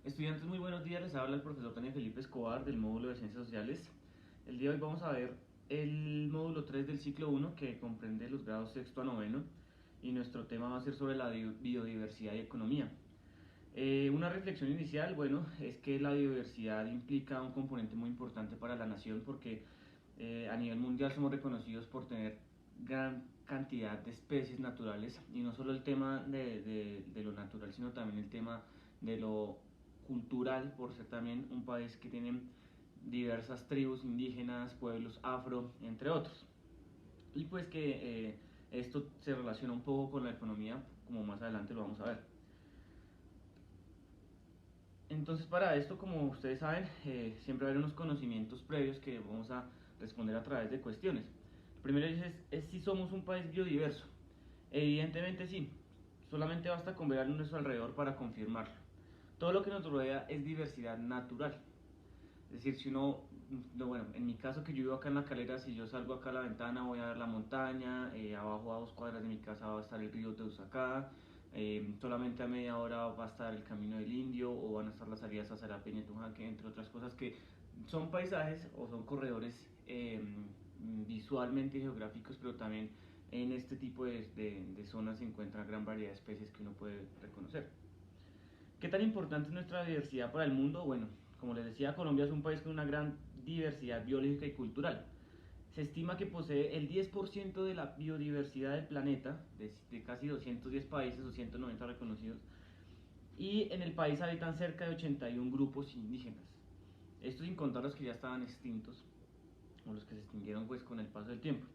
Estudiantes, muy buenos días, les habla el profesor Daniel Felipe Escobar del módulo de Ciencias Sociales. El día de hoy vamos a ver el módulo 3 del ciclo 1 que comprende los grados sexto a noveno y nuestro tema va a ser sobre la biodiversidad y economía. Una reflexión inicial, bueno, es que la biodiversidad implica un componente muy importante para la nación porque a nivel mundial somos reconocidos por tener gran cantidad de especies naturales y no solo el tema de lo natural, sino también el tema de lo cultural, por ser también un país que tiene diversas tribus indígenas, pueblos afro, entre otros. Y pues que esto se relaciona un poco con la economía, como más adelante lo vamos a ver. Entonces para esto, como ustedes saben, siempre hay unos conocimientos previos que vamos a responder a través de cuestiones. El primero es si somos un país biodiverso. Evidentemente sí, solamente basta con ver a nuestro alrededor para confirmarlo. Todo lo que nos rodea es diversidad natural. Es decir, si uno, no, bueno, en mi caso que yo vivo acá en La Calera, si yo salgo acá a la ventana voy a ver la montaña, abajo a 2 cuadras de mi casa va a estar el río Teusacá, solamente a media hora va a estar el Camino del Indio o van a estar las salidas a Sarapeña, Tujaque, entre otras cosas que son paisajes o son corredores visualmente geográficos, pero también en este tipo de zonas se encuentra gran variedad de especies que uno puede reconocer. ¿Qué tan importante es nuestra diversidad para el mundo? Bueno, como les decía, Colombia es un país con una gran diversidad biológica y cultural. Se estima que posee el 10% de la biodiversidad del planeta, de casi 210 países o 190 reconocidos, y en el país habitan cerca de 81 grupos indígenas. Esto sin contar los que ya estaban extintos o los que se extinguieron pues con el paso del tiempo.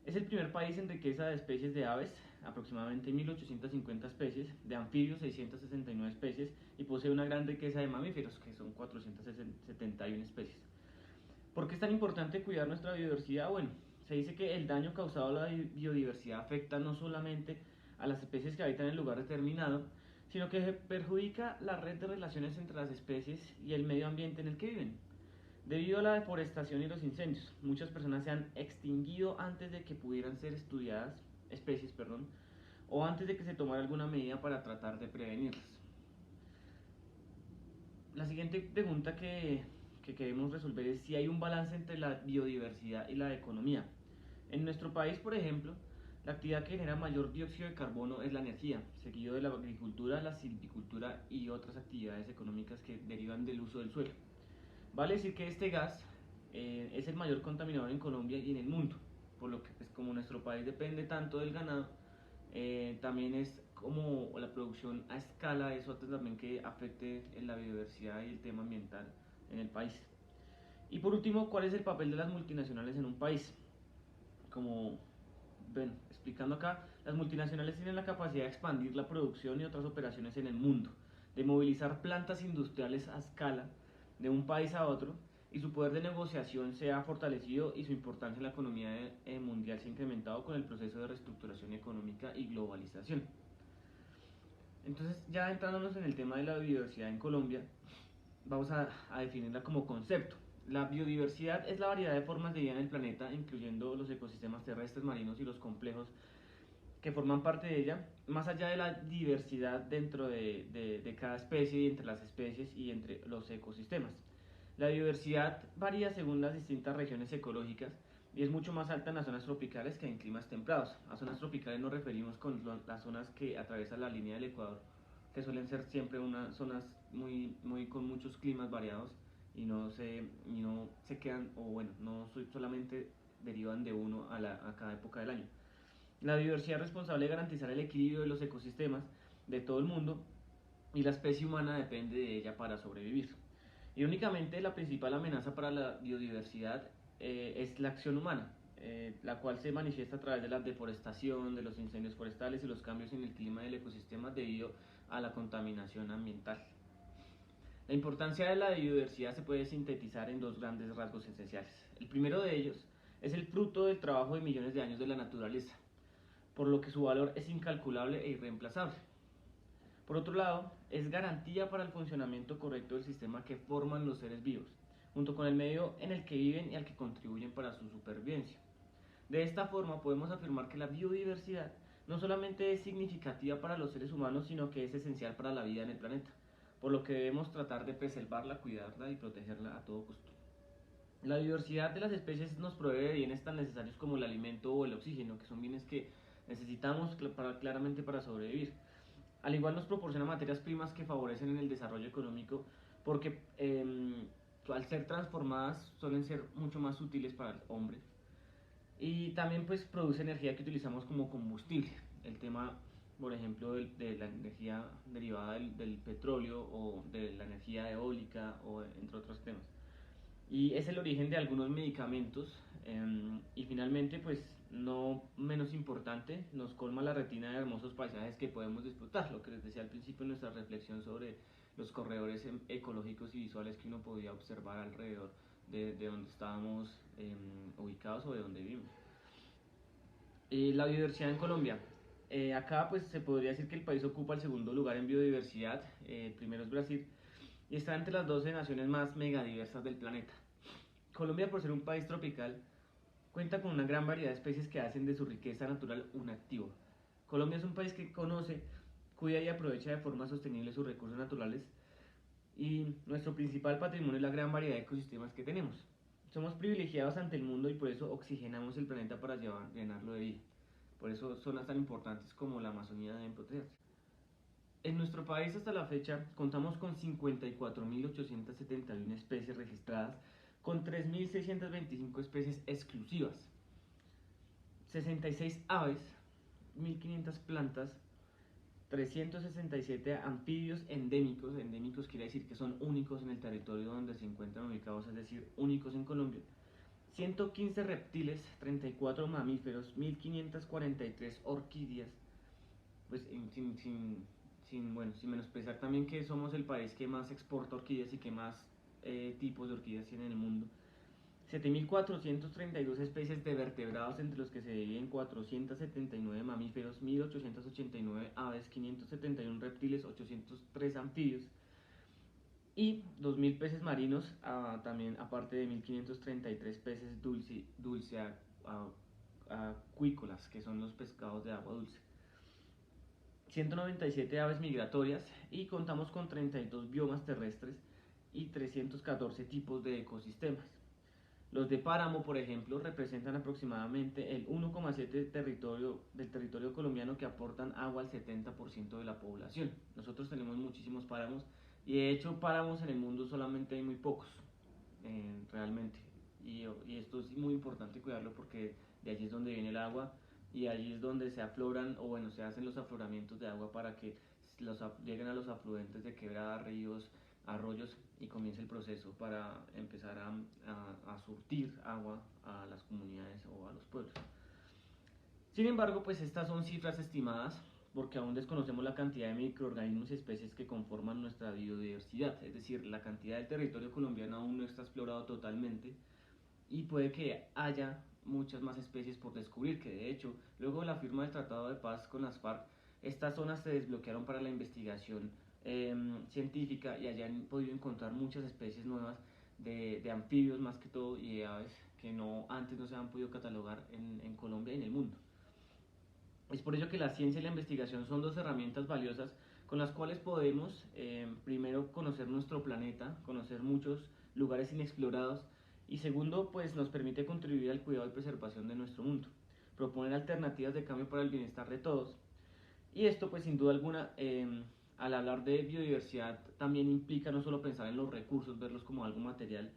Es el primer país en riqueza de especies de aves, aproximadamente 1850 especies, de anfibios 669 especies y posee una gran riqueza de mamíferos, que son 471 especies. ¿Por qué es tan importante cuidar nuestra biodiversidad? Bueno, se dice que el daño causado a la biodiversidad afecta no solamente a las especies que habitan en el lugar determinado, sino que perjudica la red de relaciones entre las especies y el medio ambiente en el que viven. Debido a la deforestación y los incendios, muchas personas se han extinguido antes de que pudieran ser estudiadas, especies, perdón, o antes de que se tomara alguna medida para tratar de prevenirlas. La siguiente pregunta que queremos resolver es si hay un balance entre la biodiversidad y la economía. En nuestro país, por ejemplo, la actividad que genera mayor dióxido de carbono es la energía, seguido de la agricultura, la silvicultura y otras actividades económicas que derivan del uso del suelo. Vale decir que este gas es el mayor contaminador en Colombia y en el mundo, por lo que pues, como nuestro país depende tanto del ganado, también es como la producción a escala, eso hace también que afecte en la biodiversidad y el tema ambiental en el país. Y por último, ¿cuál es el papel de las multinacionales en un país? Como ven, explicando acá, las multinacionales tienen la capacidad de expandir la producción y otras operaciones en el mundo, de movilizar plantas industriales a escala de un país a otro y su poder de negociación se ha fortalecido y su importancia en la economía mundial se ha incrementado con el proceso de reestructuración económica y globalización. Entonces, ya entrándonos en el tema de la biodiversidad en Colombia, vamos a definirla como concepto. La biodiversidad es la variedad de formas de vida en el planeta, incluyendo los ecosistemas terrestres, marinos y los complejos que forman parte de ella, más allá de la diversidad dentro de cada especie y entre las especies y entre los ecosistemas. La diversidad varía según las distintas regiones ecológicas y es mucho más alta en las zonas tropicales que en climas templados. A zonas tropicales nos referimos con las zonas que atraviesan la línea del Ecuador, que suelen ser siempre unas zonas con muchos climas variados y no se quedan, o bueno, no solamente derivan de uno a cada época del año. La biodiversidad es responsable de garantizar el equilibrio de los ecosistemas de todo el mundo y la especie humana depende de ella para sobrevivir. Irónicamente, la principal amenaza para la biodiversidad es la acción humana, la cual se manifiesta a través de la deforestación, de los incendios forestales y los cambios en el clima del ecosistema debido a la contaminación ambiental. La importancia de la biodiversidad se puede sintetizar en dos grandes rasgos esenciales. El primero de ellos es el fruto del trabajo de millones de años de la naturaleza, por lo que su valor es incalculable e irreemplazable. Por otro lado, es garantía para el funcionamiento correcto del sistema que forman los seres vivos, junto con el medio en el que viven y al que contribuyen para su supervivencia. De esta forma podemos afirmar que la biodiversidad no solamente es significativa para los seres humanos, sino que es esencial para la vida en el planeta, por lo que debemos tratar de preservarla, cuidarla y protegerla a todo costo. La diversidad de las especies nos provee de bienes tan necesarios como el alimento o el oxígeno, que son bienes que necesitamos claramente para sobrevivir. Al igual nos proporciona materias primas que favorecen en el desarrollo económico porque al ser transformadas suelen ser mucho más útiles para el hombre. Y también pues produce energía que utilizamos como combustible. El tema, por ejemplo, de la energía derivada del petróleo o de la energía eólica o entre otros temas. Y es el origen de algunos medicamentos. Y finalmente, pues no menos importante, nos colma la retina de hermosos paisajes que podemos disfrutar. Lo que les decía al principio en nuestra reflexión sobre los corredores ecológicos y visuales que uno podía observar alrededor de donde estábamos ubicados o de donde vivimos. La biodiversidad en Colombia. Acá pues se podría decir que el país ocupa el segundo lugar en biodiversidad. El primero es Brasil y está entre las 12 naciones más megadiversas del planeta. Colombia, por ser un país tropical, cuenta con una gran variedad de especies que hacen de su riqueza natural un activo. Colombia es un país que conoce, cuida y aprovecha de forma sostenible sus recursos naturales y nuestro principal patrimonio es la gran variedad de ecosistemas que tenemos. Somos privilegiados ante el mundo y por eso oxigenamos el planeta para llenarlo de vida. Por eso zonas tan importantes como la Amazonía deben protegerse. En nuestro país hasta la fecha contamos con 54.871 especies registradas, con 3.625 especies exclusivas, 66 aves, 1.500 plantas, 367 anfibios endémicos. Endémicos quiere decir que son únicos en el territorio donde se encuentran ubicados, es decir, únicos en Colombia. 115 reptiles, 34 mamíferos, 1.543 orquídeas, pues sin menospreciar también que somos el país que más exporta orquídeas y que más tipos de orquídeas tiene en el mundo. 7.432 especies de vertebrados, entre los que se dividen 479 mamíferos, 1.889 aves, 571 reptiles, 803 anfibios y 2.000 peces marinos, también aparte de 1.533 peces acuícolas, que son los pescados de agua dulce. 197 aves migratorias y contamos con 32 biomas terrestres y 314 tipos de ecosistemas. Los de páramo, por ejemplo, representan aproximadamente el 1,7% del territorio colombiano, que aportan agua al 70% de la población. Nosotros tenemos muchísimos páramos y de hecho páramos en el mundo solamente hay muy pocos, realmente. Y esto es muy importante cuidarlo porque de allí es donde viene el agua y allí es donde se afloran o bueno, se hacen los afloramientos de agua para que lleguen a los afluentes de quebradas, ríos, arroyos y comience el proceso para empezar a surtir agua a las comunidades o a los pueblos. Sin embargo, pues estas son cifras estimadas porque aún desconocemos la cantidad de microorganismos y especies que conforman nuestra biodiversidad, es decir, la cantidad del territorio colombiano aún no está explorado totalmente y puede que haya muchas más especies por descubrir, que de hecho, luego de la firma del Tratado de Paz con las FARC, estas zonas se desbloquearon para la investigación científica y hayan podido encontrar muchas especies nuevas de anfibios más que todo y de aves que antes no se han podido catalogar en Colombia y en el mundo. Es por ello que la ciencia y la investigación son dos herramientas valiosas con las cuales podemos primero conocer nuestro planeta, conocer muchos lugares inexplorados y segundo pues nos permite contribuir al cuidado y preservación de nuestro mundo, proponer alternativas de cambio para el bienestar de todos. Y esto pues sin duda alguna al hablar de biodiversidad también implica no solo pensar en los recursos, verlos como algo material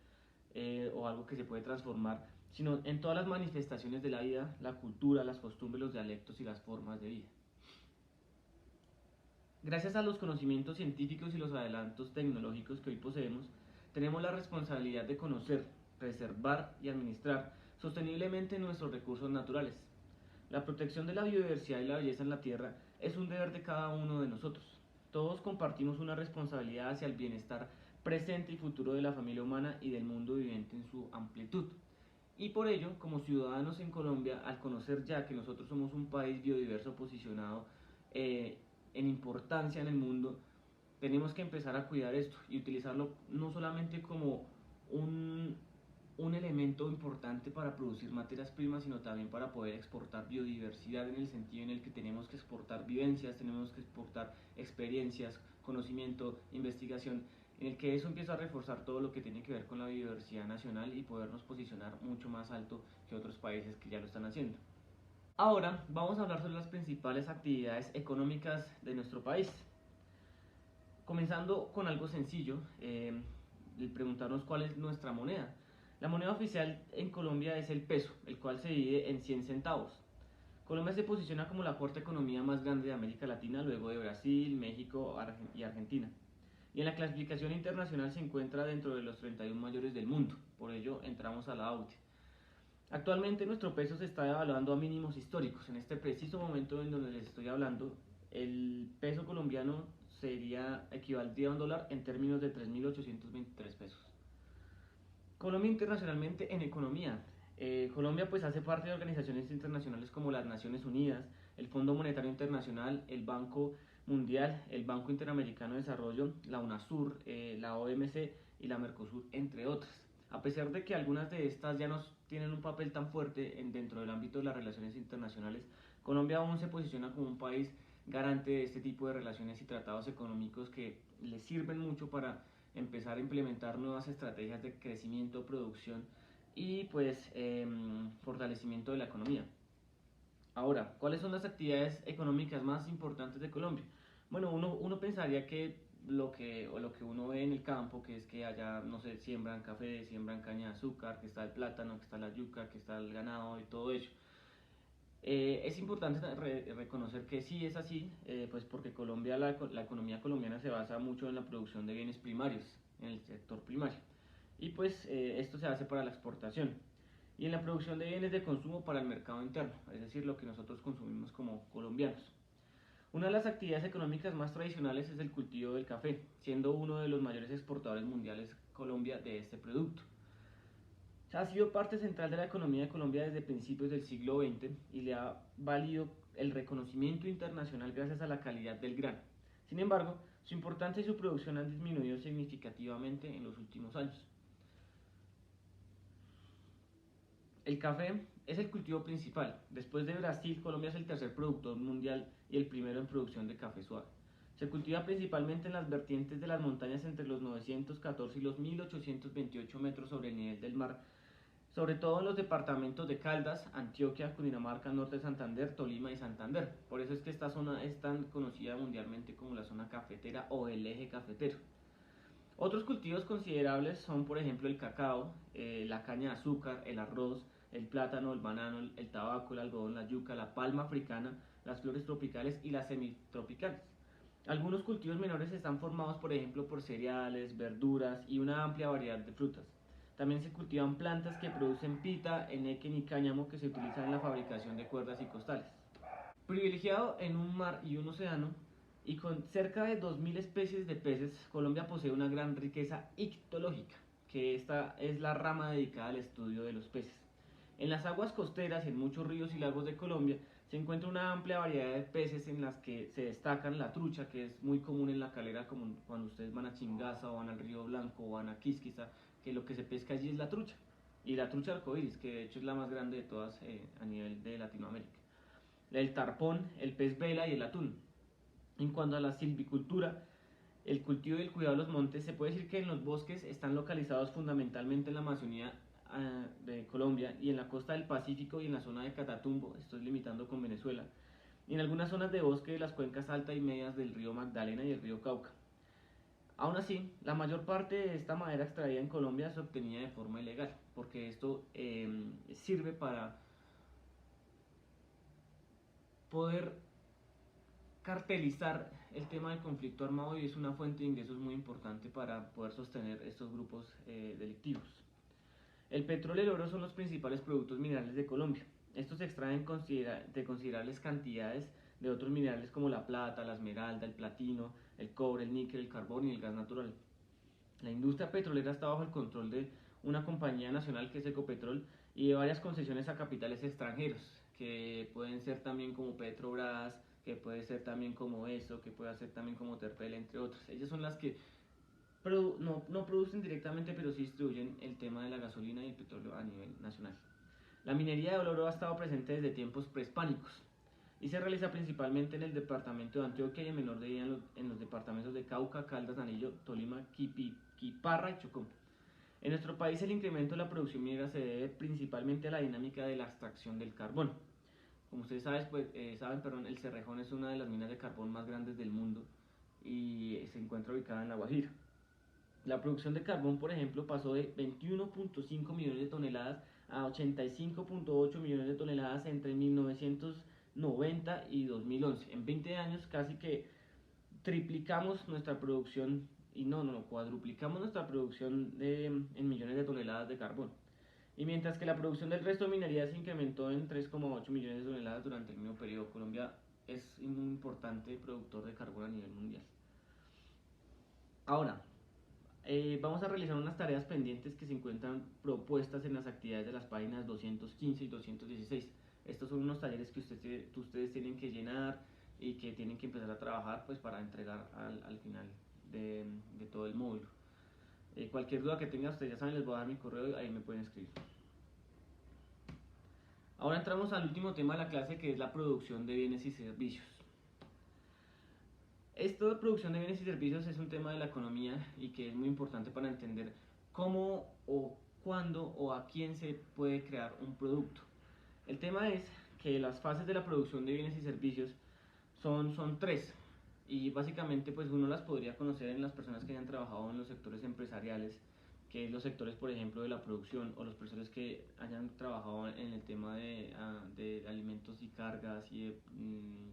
o algo que se puede transformar, sino en todas las manifestaciones de la vida, la cultura, las costumbres, los dialectos y las formas de vida. Gracias a los conocimientos científicos y los adelantos tecnológicos que hoy poseemos, tenemos la responsabilidad de conocer, preservar y administrar sosteniblemente nuestros recursos naturales. La protección de la biodiversidad y la belleza en la Tierra es un deber de cada uno de nosotros. Todos compartimos una responsabilidad hacia el bienestar presente y futuro de la familia humana y del mundo viviente en su amplitud. Y por ello, como ciudadanos en Colombia, al conocer ya que nosotros somos un país biodiverso posicionado en importancia en el mundo, tenemos que empezar a cuidar esto y utilizarlo no solamente como un un elemento importante para producir materias primas, sino también para poder exportar biodiversidad, en el sentido en el que tenemos que exportar vivencias, tenemos que exportar experiencias, conocimiento, investigación, en el que eso empieza a reforzar todo lo que tiene que ver con la biodiversidad nacional y podernos posicionar mucho más alto que otros países que ya lo están haciendo. Ahora vamos a hablar sobre las principales actividades económicas de nuestro país. Comenzando con algo sencillo, el preguntarnos cuál es nuestra moneda. La moneda oficial en Colombia es el peso, el cual se divide en 100 centavos. Colombia se posiciona como la cuarta economía más grande de América Latina, luego de Brasil, México y Argentina. Y en la clasificación internacional se encuentra dentro de los 31 mayores del mundo, por ello entramos a la OUTE. Actualmente nuestro peso se está devaluando a mínimos históricos. En este preciso momento en donde les estoy hablando, el peso colombiano equivaldría a un dólar en términos de 3.823 pesos. Colombia internacionalmente en economía. Colombia pues hace parte de organizaciones internacionales como las Naciones Unidas, el Fondo Monetario Internacional, el Banco Mundial, el Banco Interamericano de Desarrollo, la UNASUR, la OMC y la Mercosur, entre otras. A pesar de que algunas de estas ya no tienen un papel tan fuerte dentro del ámbito de las relaciones internacionales, Colombia aún se posiciona como un país garante de este tipo de relaciones y tratados económicos que le sirven mucho para empezar a implementar nuevas estrategias de crecimiento, producción y pues fortalecimiento de la economía. Ahora, ¿cuáles son las actividades económicas más importantes de Colombia? Bueno, uno pensaría que lo que uno ve en el campo, que es que allá, no sé, siembran café, siembran caña de azúcar, que está el plátano, que está la yuca, que está el ganado y todo ello. Es importante reconocer que sí es así, pues porque Colombia, la economía colombiana se basa mucho en la producción de bienes primarios, en el sector primario. Y pues esto se hace para la exportación y en la producción de bienes de consumo para el mercado interno, es decir, lo que nosotros consumimos como colombianos. Una de las actividades económicas más tradicionales es el cultivo del café, siendo uno de los mayores exportadores mundiales Colombia de este producto. Ha sido parte central de la economía de Colombia desde principios del siglo XX y le ha valido el reconocimiento internacional gracias a la calidad del grano. Sin embargo, su importancia y su producción han disminuido significativamente en los últimos años. El café es el cultivo principal. Después de Brasil, Colombia es el tercer productor mundial y el primero en producción de café suave. Se cultiva principalmente en las vertientes de las montañas entre los 914 y los 1828 metros sobre el nivel del mar, sobre todo en los departamentos de Caldas, Antioquia, Cundinamarca, Norte de Santander, Tolima y Santander. Por eso es que esta zona es tan conocida mundialmente como la zona cafetera o el eje cafetero. Otros cultivos considerables son, por ejemplo, el cacao, la caña de azúcar, el arroz, el plátano, el banano, el tabaco, el algodón, la yuca, la palma africana, las flores tropicales y las semitropicales. Algunos cultivos menores están formados, por ejemplo, por cereales, verduras y una amplia variedad de frutas. También se cultivan plantas que producen pita, enequén y cáñamo que se utilizan en la fabricación de cuerdas y costales. Privilegiado en un mar y un océano, y con cerca de 2.000 especies de peces, Colombia posee una gran riqueza ictológica, que esta es la rama dedicada al estudio de los peces. En las aguas costeras y en muchos ríos y lagos de Colombia se encuentra una amplia variedad de peces en las que se destacan la trucha, que es muy común en la calera, como cuando ustedes van a Chingaza o van al Río Blanco o van a Quisquisa, que lo que se pesca allí es la trucha. Y la trucha arcoíris, que de hecho es la más grande de todas a nivel de Latinoamérica. El tarpón, el pez vela y el atún. En cuanto a la silvicultura, el cultivo y el cuidado de los montes, se puede decir que en los bosques están localizados fundamentalmente en la Amazonía de Colombia y en la costa del Pacífico y en la zona de Catatumbo, estoy limitando con Venezuela, y en algunas zonas de bosque de las cuencas altas y medias del río Magdalena y el río Cauca. Aún así, la mayor parte de esta madera extraída en Colombia se obtenía de forma ilegal, porque esto sirve para poder cartelizar el tema del conflicto armado y es una fuente de ingresos muy importante para poder sostener estos grupos delictivos. El petróleo y el oro son los principales productos minerales de Colombia. Estos se extraen de considerables cantidades de otros minerales como la plata, la esmeralda, el platino, el cobre, el níquel, el carbón y el gas natural. La industria petrolera está bajo el control de una compañía nacional que es Ecopetrol y de varias concesiones a capitales extranjeros, que pueden ser también como Petrobras, que puede ser también como ESO, que puede ser también como Terpel, entre otros. Ellas son las que no producen directamente, pero sí distribuyen el tema de la gasolina y el petróleo a nivel nacional. La minería de oro ha estado presente desde tiempos prehispánicos y se realiza principalmente en el departamento de Antioquia y en menor medida en los departamentos de Cauca, Caldas, Nariño, Tolima, Quiparra y Chocó. En nuestro país el incremento de la producción minera se debe principalmente a la dinámica de la extracción del carbón. Como ustedes saben, el Cerrejón es una de las minas de carbón más grandes del mundo y se encuentra ubicada en La Guajira. La producción de carbón, por ejemplo, pasó de 21.5 millones de toneladas a 85.8 millones de toneladas entre 1990 y 2011. En 20 años casi que triplicamos nuestra producción, y cuadruplicamos nuestra producción en millones de toneladas de carbón. Y mientras que la producción del resto de minería se incrementó en 3,8 millones de toneladas durante el mismo periodo, Colombia es un importante productor de carbón a nivel mundial. Ahora, vamos a realizar unas tareas pendientes que se encuentran propuestas en las actividades de las páginas 215 y 216. Estos son unos talleres que ustedes tienen que llenar y que tienen que empezar a trabajar pues para entregar al final de todo el módulo. Cualquier duda que tengan, ustedes ya saben, les voy a dar mi correo y ahí me pueden escribir. Ahora entramos al último tema de la clase, que es la producción de bienes y servicios. Esto de producción de bienes y servicios es un tema de la economía y que es muy importante para entender cómo o cuándo o a quién se puede crear un producto. El tema es que las fases de la producción de bienes y servicios son tres, y básicamente pues uno las podría conocer en las personas que hayan trabajado en los sectores empresariales, que es los sectores, por ejemplo, de la producción, o los personas que hayan trabajado en el tema de alimentos y cargas y de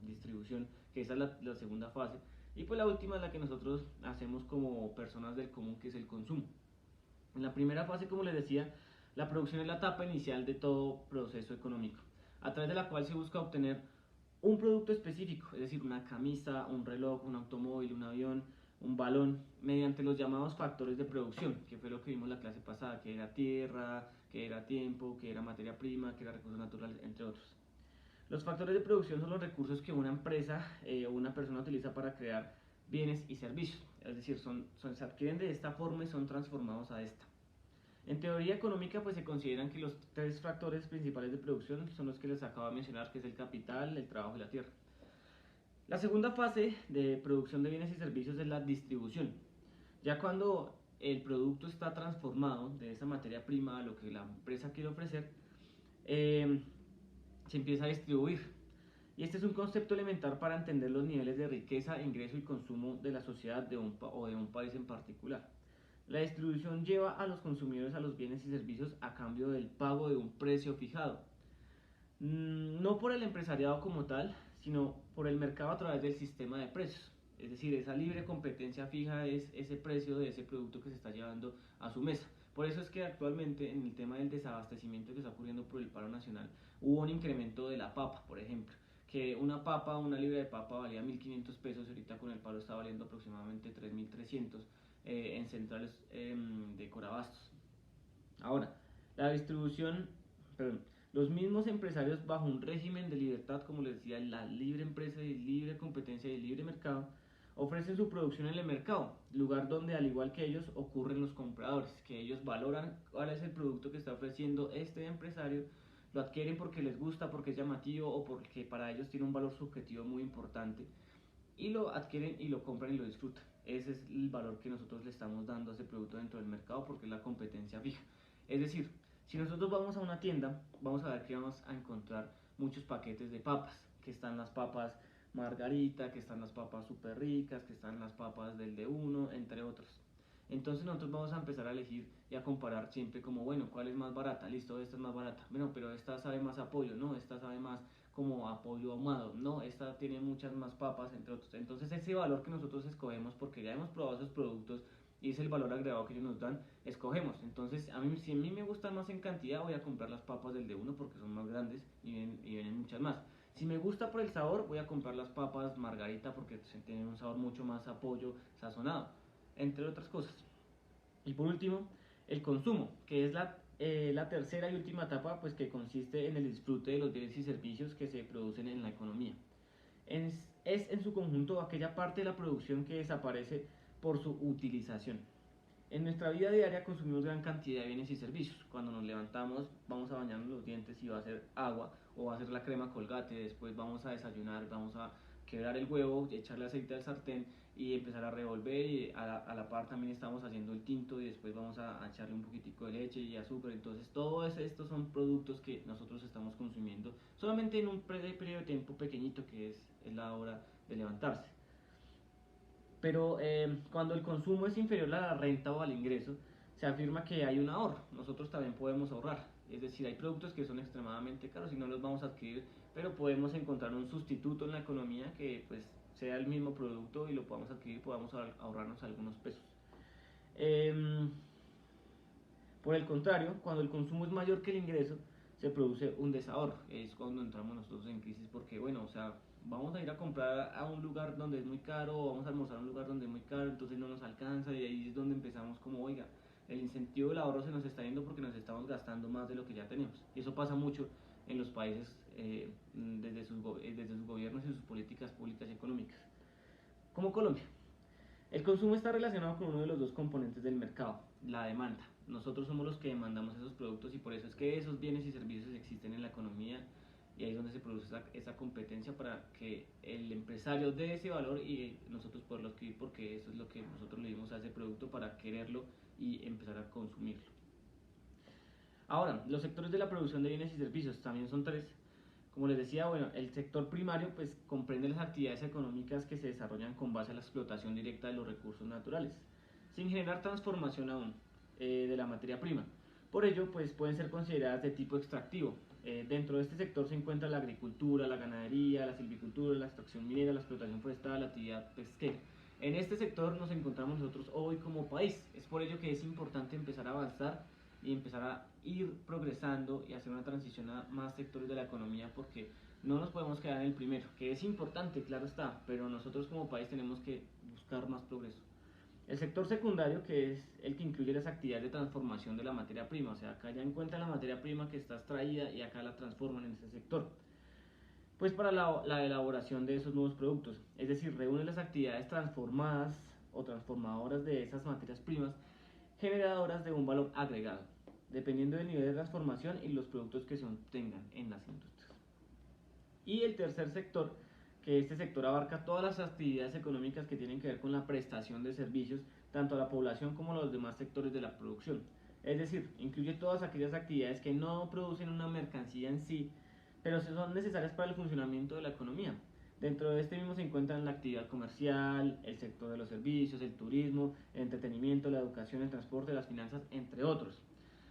distribución, que esa es la segunda fase. Y pues la última es la que nosotros hacemos como personas del común, que es el consumo. En la primera fase, como les decía, la producción es la etapa inicial de todo proceso económico, a través de la cual se busca obtener un producto específico, es decir, una camisa, un reloj, un automóvil, un avión, un balón, mediante los llamados factores de producción, que fue lo que vimos la clase pasada, que era tierra, que era tiempo, que era materia prima, que era recursos naturales, entre otros. Los factores de producción son los recursos que una empresa o una persona utiliza para crear bienes y servicios, es decir, se adquieren de esta forma y son transformados a esta. En teoría económica, pues se consideran que los tres factores principales de producción son los que les acabo de mencionar, que es el capital, el trabajo y la tierra. La segunda fase de producción de bienes y servicios es la distribución. Ya cuando el producto está transformado de esa materia prima a lo que la empresa quiere ofrecer, se empieza a distribuir. Y este es un concepto elemental para entender los niveles de riqueza, ingreso y consumo de la sociedad o de un país en particular. La distribución lleva a los consumidores a los bienes y servicios a cambio del pago de un precio fijado. No por el empresariado como tal, sino por el mercado a través del sistema de precios. Es decir, esa libre competencia fija es ese precio de ese producto que se está llevando a su mesa. Por eso es que actualmente en el tema del desabastecimiento que está ocurriendo por el paro nacional, hubo un incremento de la papa, por ejemplo, que una libra de papa valía 1.500 pesos y ahorita con el paro está valiendo aproximadamente 3.300 en centrales de Corabastos. Ahora, la distribución, perdón, los mismos empresarios bajo un régimen de libertad, como les decía, la libre empresa y libre competencia y el libre mercado, ofrecen su producción en el mercado, lugar donde al igual que ellos ocurren los compradores, que ellos valoran cuál es el producto que está ofreciendo este empresario, lo adquieren porque les gusta, porque es llamativo o porque para ellos tiene un valor subjetivo muy importante, y lo adquieren y lo compran y lo disfrutan. Ese es el valor que nosotros le estamos dando a ese producto dentro del mercado, porque es la competencia fija. Es decir, si nosotros vamos a una tienda, vamos a ver que vamos a encontrar muchos paquetes de papas, que están las papas margarita, que están las papas super ricas, que están las papas del de uno, entre otros. Entonces nosotros vamos a empezar a elegir y a comparar siempre como, bueno, ¿cuál es más barata? Listo, esta es más barata. Bueno, pero esta sabe más a pollo, no, esta sabe más como a pollo ahumado, no, esta tiene muchas más papas, entre otros. Entonces ese valor que nosotros escogemos, porque ya hemos probado esos productos y es el valor agregado que ellos nos dan, escogemos. Entonces si a mí me gustan más en cantidad, voy a comprar las papas del de uno porque son más grandes y vienen muchas más. Si me gusta por el sabor, voy a comprar las papas margarita porque tienen un sabor mucho más a pollo sazonado, entre otras cosas. Y por último, el consumo, que es la tercera y última etapa, pues que consiste en el disfrute de los bienes y servicios que se producen en la economía. Es en su conjunto aquella parte de la producción que desaparece por su utilización. En nuestra vida diaria consumimos gran cantidad de bienes y servicios. Cuando nos levantamos vamos a bañarnos los dientes y va a ser agua o va a ser la crema Colgate, después vamos a desayunar, vamos a quebrar el huevo, echarle aceite al sartén y empezar a revolver y a la par también estamos haciendo el tinto y después vamos a echarle un poquitico de leche y azúcar. Entonces todos estos son productos que nosotros estamos consumiendo solamente en un periodo de tiempo pequeñito que es la hora de levantarse. Pero cuando el consumo es inferior a la renta o al ingreso, se afirma que hay un ahorro. Nosotros también podemos ahorrar. Es decir, hay productos que son extremadamente caros y no los vamos a adquirir, pero podemos encontrar un sustituto en la economía que pues sea el mismo producto y lo podamos adquirir, podamos ahorrarnos algunos pesos. Eh, por el contrario, cuando el consumo es mayor que el ingreso, se produce un desahorro. Es cuando entramos nosotros en crisis porque, bueno, o sea, vamos a ir a comprar a un lugar donde es muy caro, o vamos a almorzar a un lugar donde es muy caro, entonces no nos alcanza y ahí es donde empezamos como, oiga, el incentivo del ahorro se nos está yendo porque nos estamos gastando más de lo que ya tenemos. Y eso pasa mucho en los países desde sus gobiernos y sus políticas públicas y económicas. Como Colombia. El consumo está relacionado con uno de los dos componentes del mercado, la demanda. Nosotros somos los que demandamos esos productos y por eso es que esos bienes y servicios existen en la economía y ahí es donde se produce esa competencia para que el empresario dé ese valor y nosotros poderlo adquirir porque eso es lo que nosotros le dimos a ese producto para quererlo y empezar a consumirlo. Ahora, los sectores de la producción de bienes y servicios también son tres. Como les decía, bueno, el sector primario pues comprende las actividades económicas que se desarrollan con base a la explotación directa de los recursos naturales, sin generar transformación aún de la materia prima. Por ello, pues pueden ser consideradas de tipo extractivo. Dentro de este sector se encuentra la agricultura, la ganadería, la silvicultura, la extracción minera, la explotación forestal, la actividad pesquera. En este sector nos encontramos nosotros hoy como país. Es por ello que es importante empezar a avanzar y empezar a ir progresando y hacer una transición a más sectores de la economía porque no nos podemos quedar en el primero, que es importante, claro está, pero nosotros como país tenemos que buscar más progreso. El sector secundario, que es el que incluye las actividades de transformación de la materia prima, o sea, acá ya encuentran la materia prima que está extraída y acá la transforman en ese sector. Pues para la elaboración de esos nuevos productos, es decir, reúne las actividades transformadas o transformadoras de esas materias primas generadoras de un valor agregado, dependiendo del nivel de transformación y los productos que se obtengan en las industrias. Y el tercer sector, que este sector abarca todas las actividades económicas que tienen que ver con la prestación de servicios, tanto a la población como a los demás sectores de la producción. Es decir, incluye todas aquellas actividades que no producen una mercancía en sí, pero son necesarias para el funcionamiento de la economía. Dentro de este mismo se encuentran la actividad comercial, el sector de los servicios, el turismo, el entretenimiento, la educación, el transporte, las finanzas, entre otros.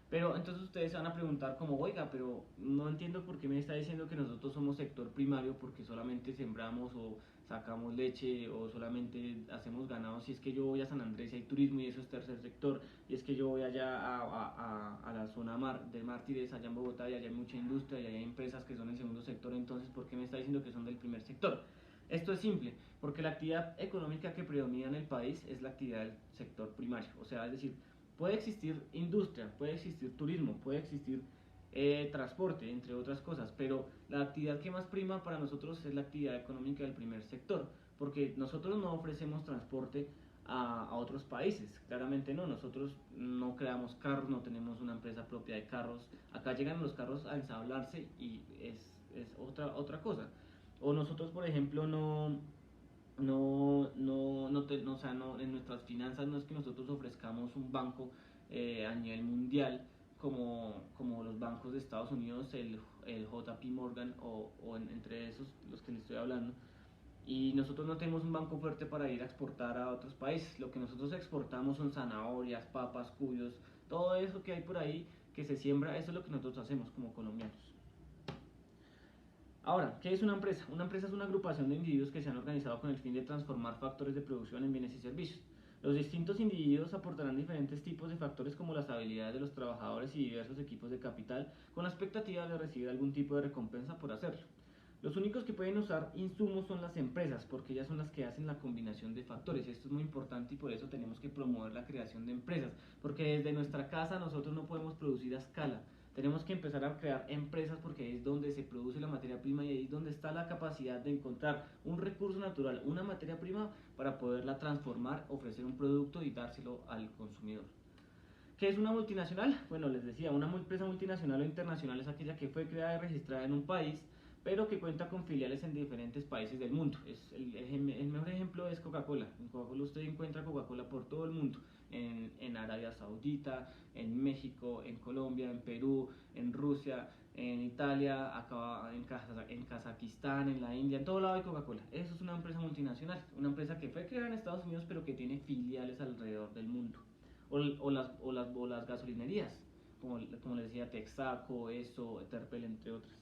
Pero entonces ustedes se van a preguntar como, oiga, pero no entiendo por qué me está diciendo que nosotros somos sector primario porque solamente sembramos o sacamos leche o solamente hacemos ganado, si es que yo voy a San Andrés y hay turismo y eso es tercer sector, y es que yo voy allá a la zona de Mártires, allá en Bogotá, y allá hay mucha industria y allá hay empresas que son el segundo sector, entonces ¿por qué me está diciendo que son del primer sector? Esto es simple, porque la actividad económica que predomina en el país es la actividad del sector primario, o sea, es decir, puede existir industria, puede existir turismo, puede existir transporte, entre otras cosas, pero la actividad que más prima para nosotros es la actividad económica del primer sector, porque nosotros no ofrecemos transporte a otros países, claramente no, nosotros no creamos carros, no tenemos una empresa propia de carros, acá llegan los carros a ensamblarse y es otra cosa. O nosotros, por ejemplo, o sea, no, en nuestras finanzas no es que nosotros ofrezcamos un banco a nivel mundial como los bancos de Estados Unidos, el JP Morgan entre esos los que les estoy hablando. Y nosotros no tenemos un banco fuerte para ir a exportar a otros países. Lo que nosotros exportamos son zanahorias, papas, cuyos, todo eso que hay por ahí que se siembra, eso es lo que nosotros hacemos como colombianos. Ahora, ¿qué es una empresa? Una empresa es una agrupación de individuos que se han organizado con el fin de transformar factores de producción en bienes y servicios. Los distintos individuos aportarán diferentes tipos de factores como las habilidades de los trabajadores y diversos equipos de capital con la expectativa de recibir algún tipo de recompensa por hacerlo. Los únicos que pueden usar insumos son las empresas, porque ellas son las que hacen la combinación de factores. Esto es muy importante y por eso tenemos que promover la creación de empresas, porque desde nuestra casa nosotros no podemos producir a escala, Tenemos que empezar a crear empresas porque ahí es donde se produce la materia prima y ahí es donde está la capacidad de encontrar un recurso natural, una materia prima para poderla transformar, ofrecer un producto y dárselo al consumidor. ¿Qué es una multinacional? Bueno, les decía, una empresa multinacional o internacional es aquella que fue creada y registrada en un país, pero que cuenta con filiales en diferentes países del mundo. El mejor ejemplo es Coca-Cola. En Coca-Cola usted encuentra Coca-Cola por todo el mundo, en Arabia Saudita, en México, en Colombia, en Perú, en Rusia, en Italia, acá en Kazajistán, en la India, en todo lado hay Coca-Cola. Eso es una empresa multinacional, una empresa que fue creada en Estados Unidos, pero que tiene filiales alrededor del mundo. O las gasolinerías, como les decía, Texaco, ESSO, Terpel, entre otras.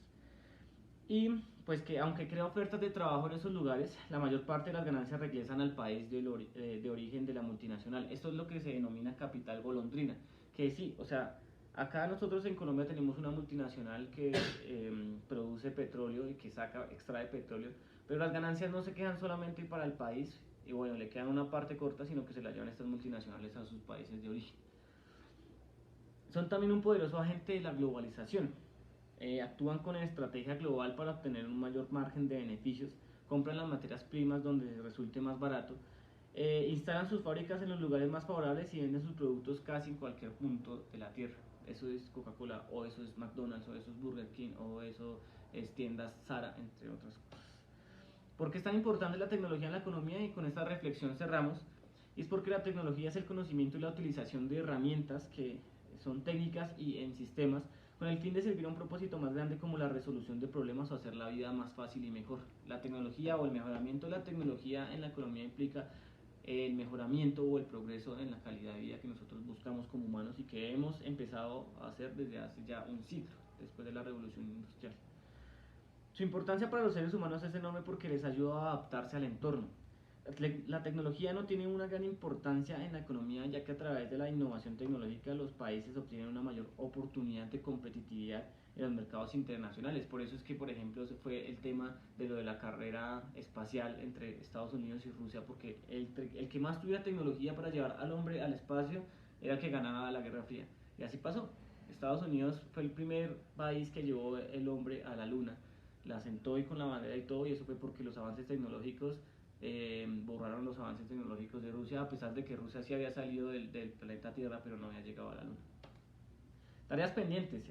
Y pues que aunque crea ofertas de trabajo en esos lugares, la mayor parte de las ganancias regresan al país de origen de la multinacional. Esto es lo que se denomina capital golondrina, que sí, o sea, acá nosotros en Colombia tenemos una multinacional que produce petróleo y que extrae petróleo, pero las ganancias no se quedan solamente para el país, y bueno, le quedan una parte corta, sino que se la llevan estas multinacionales a sus países de origen. Son también un poderoso agente de la globalización. Actúan con estrategia global para obtener un mayor margen de beneficios, compran las materias primas donde les resulte más barato, instalan sus fábricas en los lugares más favorables y venden sus productos casi en cualquier punto de la tierra. Eso es Coca-Cola, o eso es McDonald's, o eso es Burger King, o eso es tiendas Zara, entre otras cosas. ¿Por qué es tan importante la tecnología en la economía? Y con esta reflexión cerramos. Y es porque la tecnología es el conocimiento y la utilización de herramientas que son técnicas y en sistemas con el fin de servir a un propósito más grande como la resolución de problemas o hacer la vida más fácil y mejor. La tecnología o el mejoramiento de la tecnología en la economía implica el mejoramiento o el progreso en la calidad de vida que nosotros buscamos como humanos y que hemos empezado a hacer desde hace ya un siglo, después de la revolución industrial. Su importancia para los seres humanos es enorme porque les ayuda a adaptarse al entorno. La tecnología no tiene una gran importancia en la economía, ya que a través de la innovación tecnológica los países obtienen una mayor oportunidad de competitividad en los mercados internacionales. Por eso es que, por ejemplo, ese fue el tema de lo de la carrera espacial entre Estados Unidos y Rusia, porque el que más tuviera tecnología para llevar al hombre al espacio era el que ganaba la Guerra Fría. Y así pasó. Estados Unidos fue el primer país que llevó el hombre a la luna, la sentó y con la bandera y todo, y eso fue porque los avances tecnológicos borraron los avances tecnológicos de Rusia, a pesar de que Rusia sí había salido del planeta Tierra, pero no había llegado a la Luna. Tareas pendientes.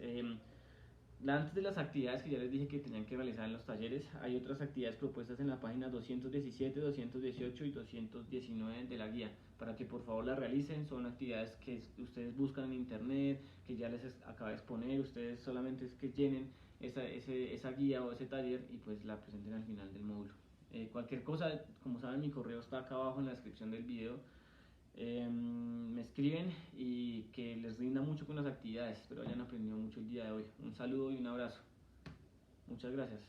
Antes de las actividades que ya les dije que tenían que realizar en los talleres, hay otras actividades propuestas en la página 217, 218 y 219 de la guía, para que por favor las realicen. Son actividades que ustedes buscan en internet, que ya les acabo de exponer, ustedes solamente es que llenen esa guía o ese taller y pues la presenten al final del módulo. Cualquier cosa, como saben, mi correo está acá abajo en la descripción del video. Me escriben y que les rinda mucho con las actividades. Espero hayan aprendido mucho el día de hoy. Un saludo y un abrazo. Muchas gracias.